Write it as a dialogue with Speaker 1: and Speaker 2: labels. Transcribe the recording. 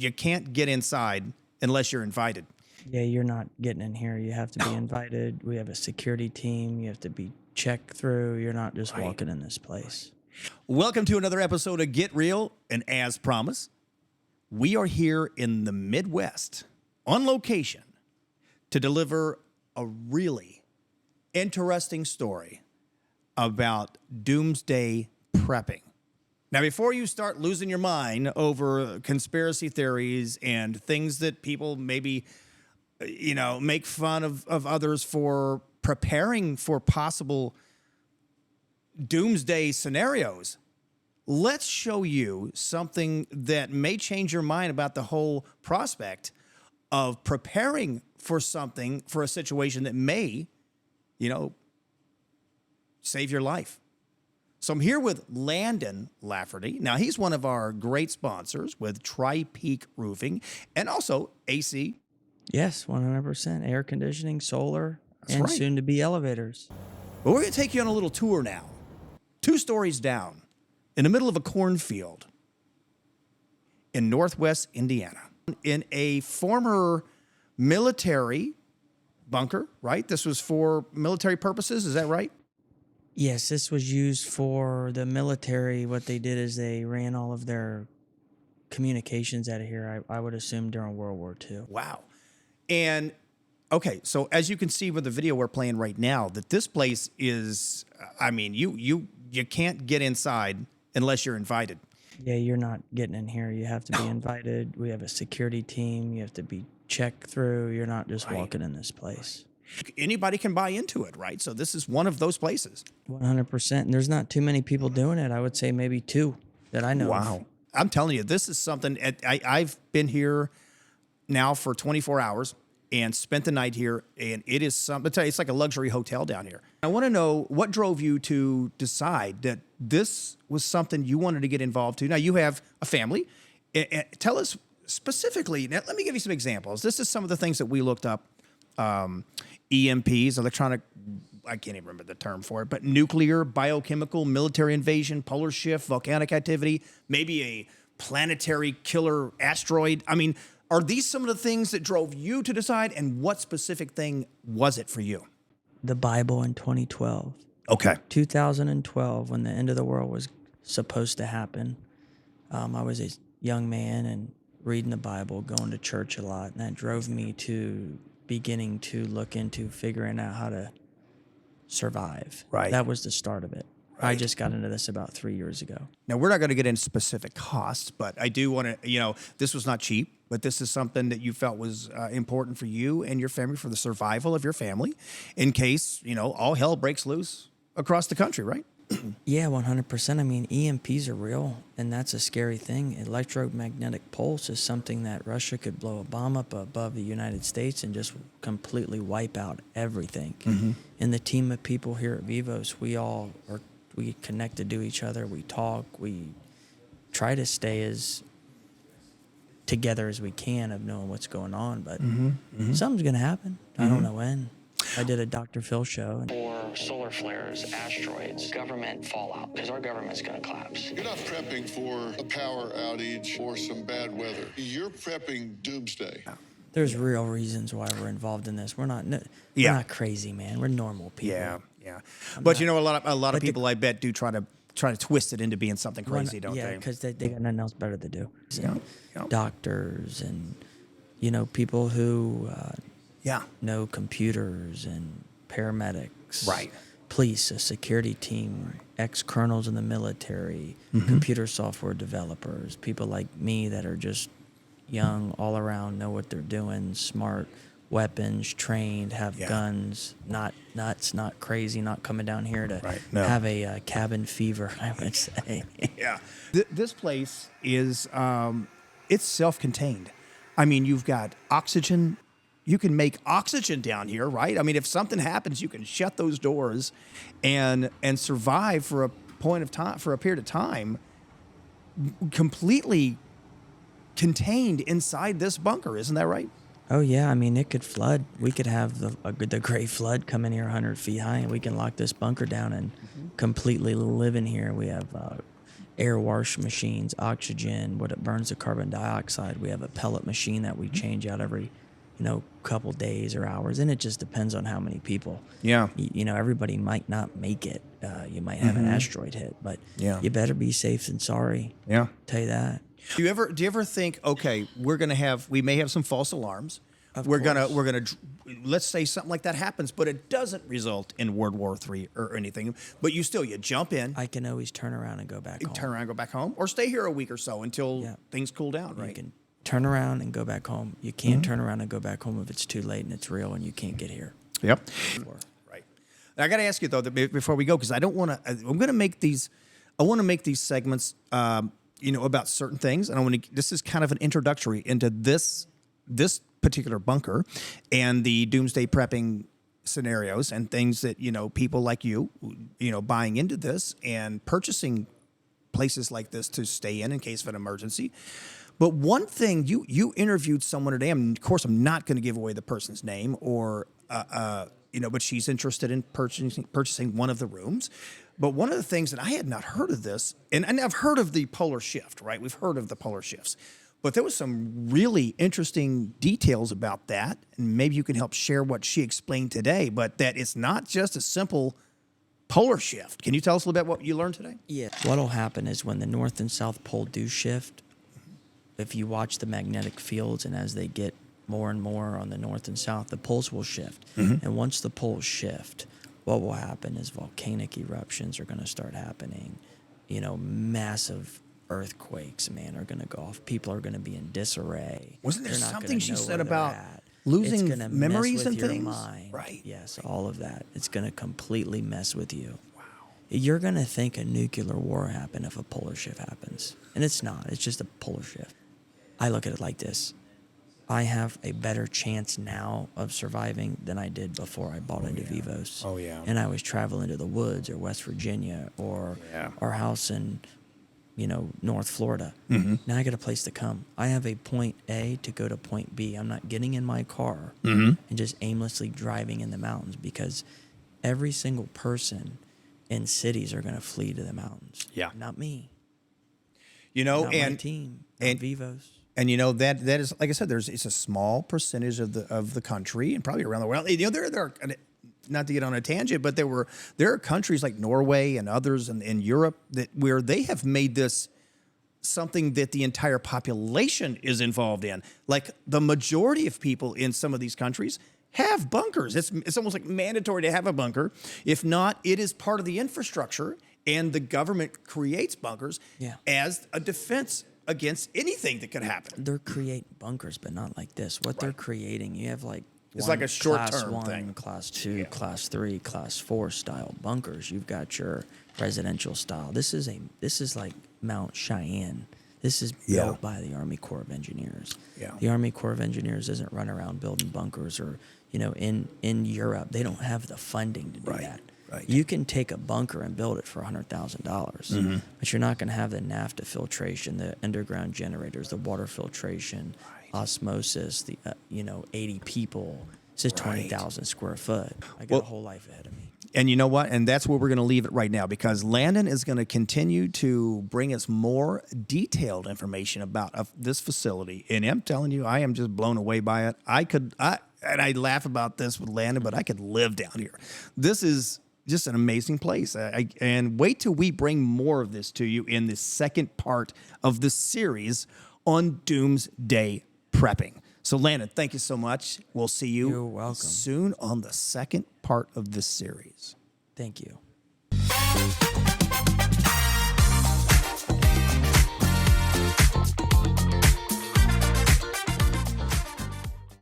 Speaker 1: You can't get inside unless you're invited.
Speaker 2: Yeah, you're not getting in here. You have to be invited. We have a security team. You have to be checked through. You're not just walking in this place.
Speaker 1: Welcome to another episode of Get Real. And as promised, we are here in the Midwest on location to deliver a really interesting story about Doomsday prepping. Now, before you start losing your mind over conspiracy theories and things that people maybe, make fun of others for preparing for possible doomsday scenarios, let's show you something that may change your mind about the whole prospect of preparing for something, for a situation that may, save your life. So I'm here with Landon Lafferty. Now, he's one of our great sponsors with Tri-Peak Roofing and also AC.
Speaker 2: Yes, 100%. Air conditioning, solar, and
Speaker 1: right.
Speaker 2: soon to be elevators.
Speaker 1: But we're going to take you on a little tour now. 2 stories down, in the middle of a cornfield in northwest Indiana, in a former military bunker, right? This was for military purposes, is that right?
Speaker 2: Yes, this was used for the military. What they did is they ran all of their communications out of here, I would assume, during World War II.
Speaker 1: Wow. And, okay, so as you can see with the video we're playing right now, that this place is, you can't get inside unless you're invited.
Speaker 2: Yeah, you're not getting in here. You have to be invited. We have a security team. You have to be checked through. You're not just walking in this place.
Speaker 1: Anybody can buy into it, right? So this is one of those places.
Speaker 2: 100%. And there's not too many people doing it. I would say maybe 2 that I know
Speaker 1: Wow.
Speaker 2: of.
Speaker 1: I'm telling you, this is something, I've been here now for 24 hours and spent the night here, and it is something, it's like a luxury hotel down here. I want to know what drove you to decide that this was something you wanted to get involved to. Now, you have a family. Tell us specifically, now let me give you some examples. This is some of the things that we looked up. EMPs, electronic, I can't even remember the term for it, but nuclear, biochemical, military invasion, polar shift, volcanic activity, maybe a planetary killer asteroid. I mean, are these some of the things that drove you to decide, and what specific thing was it for you?
Speaker 2: The Bible in 2012.
Speaker 1: Okay.
Speaker 2: 2012, when the end of the world was supposed to happen. I was a young man and reading the Bible, going to church a lot, and that drove me to beginning to look into figuring out how to survive.
Speaker 1: Right.
Speaker 2: That was the start of it.
Speaker 1: Right.
Speaker 2: I just got into this about 3 years ago.
Speaker 1: Now, we're not going to get into specific costs, but I do want to, this was not cheap, but this is something that you felt was important for you and your family, for the survival of your family, in case, all hell breaks loose across the country, right?
Speaker 2: Yeah, 100%. I mean, EMPs are real, and that's a scary thing. Electromagnetic pulse is something that Russia could blow a bomb up above the United States and just completely wipe out everything. Mm-hmm. And the team of people here at Vivos, we connected to each other. We talk. We try to stay as together as we can of knowing what's going on. But something's going to happen. I don't know when. I did a Dr. Phil show.
Speaker 3: Or solar flares, asteroids, government fallout, because our government's going to collapse.
Speaker 4: You're not prepping for a power outage or some bad weather. You're prepping doomsday.
Speaker 2: There's real reasons why we're involved in this. We're not not crazy, man. We're normal people.
Speaker 1: Yeah. But a lot of people, I bet, do try to twist it into being something crazy, don't they?
Speaker 2: Yeah, because they got nothing else better to do.
Speaker 1: Yeah.
Speaker 2: Doctors and people who know computers and paramedics.
Speaker 1: Right.
Speaker 2: Police, a security team, ex-colonels in the military, computer software developers, people like me that are just young, all around, know what they're doing, smart, weapons, trained, have guns, not nuts, not crazy, not coming down here to have a cabin fever, I would say.
Speaker 1: Yeah. This place is, it's self-contained. I mean, you've got oxygen. You can make oxygen down here, right? I mean, if something happens, you can shut those doors and survive for a period of time, completely contained inside this bunker. Isn't that right?
Speaker 2: Oh, yeah. I mean, it could flood. We could have the great flood come in here 100 feet high, and we can lock this bunker down and completely live in here. We have air wash machines, oxygen, what it burns the carbon dioxide. We have a pellet machine that we change out every, couple days or hours, and it just depends on how many people.
Speaker 1: Yeah.
Speaker 2: Everybody might not make it. You might have an asteroid hit, but you better be safe than sorry.
Speaker 1: Yeah.
Speaker 2: Tell you that.
Speaker 1: Do you ever think, okay, we may have some false alarms. We're gonna let's say something like that happens, but it doesn't result in World War III or anything. But you jump in.
Speaker 2: I can always turn around and go back home.
Speaker 1: Turn around and go back home, or stay here a week or so until things cool down, right?
Speaker 2: You can turn around and go back home. You can't turn around and go back home if it's too late and it's real and you can't get here.
Speaker 1: Yep. Right. I got to ask you though, before we go, because I don't want to. I'm going to make these. I want to make these segments, about certain things, and I want to. This is kind of an introductory into this particular bunker and the doomsday prepping scenarios and things that people like you buying into this and purchasing places like this to stay in case of an emergency. But one thing, you interviewed someone today, and of course I'm not going to give away the person's name or but she's interested in purchasing one of the rooms. But one of the things that I had not heard of this, and I've heard of the polar shift, right? We've heard of the polar shifts. But there was some really interesting details about that, and maybe you can help share what she explained today, but that it's not just a simple polar shift. Can you tell us a little bit what you learned today?
Speaker 2: Yeah. What'll happen is when the North and South Pole do shift, if you watch the magnetic fields and as they get more and more on the North and South, the poles will shift. And once the poles shift, what will happen is volcanic eruptions are going to start happening. Massive earthquakes, are going to go off. People are going to be in disarray.
Speaker 1: Wasn't there
Speaker 2: They're not
Speaker 1: something
Speaker 2: gonna
Speaker 1: she
Speaker 2: know
Speaker 1: said
Speaker 2: where they're
Speaker 1: about
Speaker 2: at.
Speaker 1: losing
Speaker 2: It's gonna
Speaker 1: memories
Speaker 2: mess with
Speaker 1: and
Speaker 2: your
Speaker 1: things?
Speaker 2: mind.
Speaker 1: Right.
Speaker 2: Yes, all of that. It's going to completely mess with you. Wow. You're going to think a nuclear war happened if a polar shift happens. And it's not. It's just a polar shift. I look at it like this. I have a better chance now of surviving than I did before I bought into Vivos.
Speaker 1: Oh, yeah.
Speaker 2: And I was traveling to the woods or West Virginia or our house in, North Florida. Now I got a place to come. I have a point A to go to point B. I'm not getting in my car and just aimlessly driving in the mountains because every single person in cities are going to flee to the mountains.
Speaker 1: Yeah.
Speaker 2: Not me.
Speaker 1: Not
Speaker 2: my team. Not Vivos.
Speaker 1: And that is, like I said, it's a small percentage of the country and probably around the world. There are, not to get on a tangent, but there are countries like Norway and others in Europe where they have made this something that the entire population is involved in. Like the majority of people in some of these countries have bunkers. It's almost like mandatory to have a bunker. If not, it is part of the infrastructure, and the government creates bunkers as a defense against anything that could happen.
Speaker 2: They're creating bunkers, but not like this. What they're creating, you have
Speaker 1: it's like a short-term
Speaker 2: class 1,
Speaker 1: thing.
Speaker 2: Class 2, Class 3, Class 4 style bunkers. You've got your residential style. This is like Mount Cheyenne. This is built by the Army Corps of Engineers.
Speaker 1: Yeah.
Speaker 2: The Army Corps of Engineers doesn't run around building bunkers or, in Europe, they don't have the funding to do that.
Speaker 1: Right.
Speaker 2: You can take a bunker and build it for $100,000, but you're not going to have the naphtha filtration, the underground generators, the water filtration, osmosis, the 80 people. This is 20,000 square foot. I got a whole life ahead of me.
Speaker 1: And you know what? And that's where we're going to leave it right now, because Landon is going to continue to bring us more detailed information about this facility. And I'm telling you, I am just blown away by it. And I laugh about this with Landon, but I could live down here. This is just an amazing place. And wait till we bring more of this to you in the second part of the series on Doomsday prepping. So, Landon, thank you so much. We'll see you
Speaker 2: You're welcome.
Speaker 1: soon on the second part of this series.
Speaker 2: Thank you.